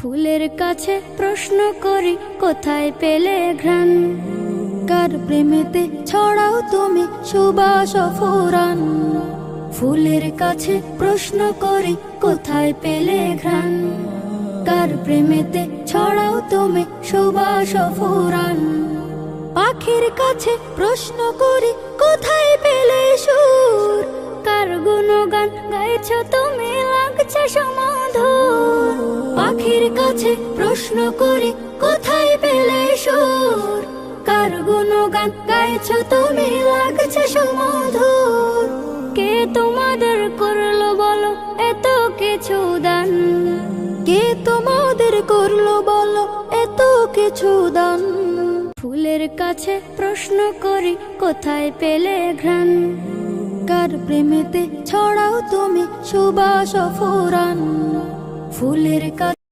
ফুলের কাছে প্রশ্ন করি কোথায় পেলে ঘ্রাণ, কার প্রেমেতে ছড়াও তুমি সুবাস ফুরান। ফুলের কাছে প্রশ্ন করি কোথায় পেলে ঘ্রাণ, কার প্রেমেতে ছড়াও তুমি সুবাস ফুরান। পাখির কাছে প্রশ্ন করি কোথায় পেলে সুর, কার গুণগান গাইছ তুমি লাগছে সমাধুর। পাখির কাছে প্রশ্ন করি কোথায় পেলে সুর, কার গুণগান গাইছ তুমি লাগছে সমাধুর। কে তোমাদের করলো বলো এত কিছু দান, কে তোমাদের করলো বলো এত কিছু দান। ফুলের কাছে প্রশ্ন করি কোথায় পেলে ঘ্রাণ, কার প্রেমেতে ছড়াও তুমি সুবাস ফুরান। ফুলের কাছে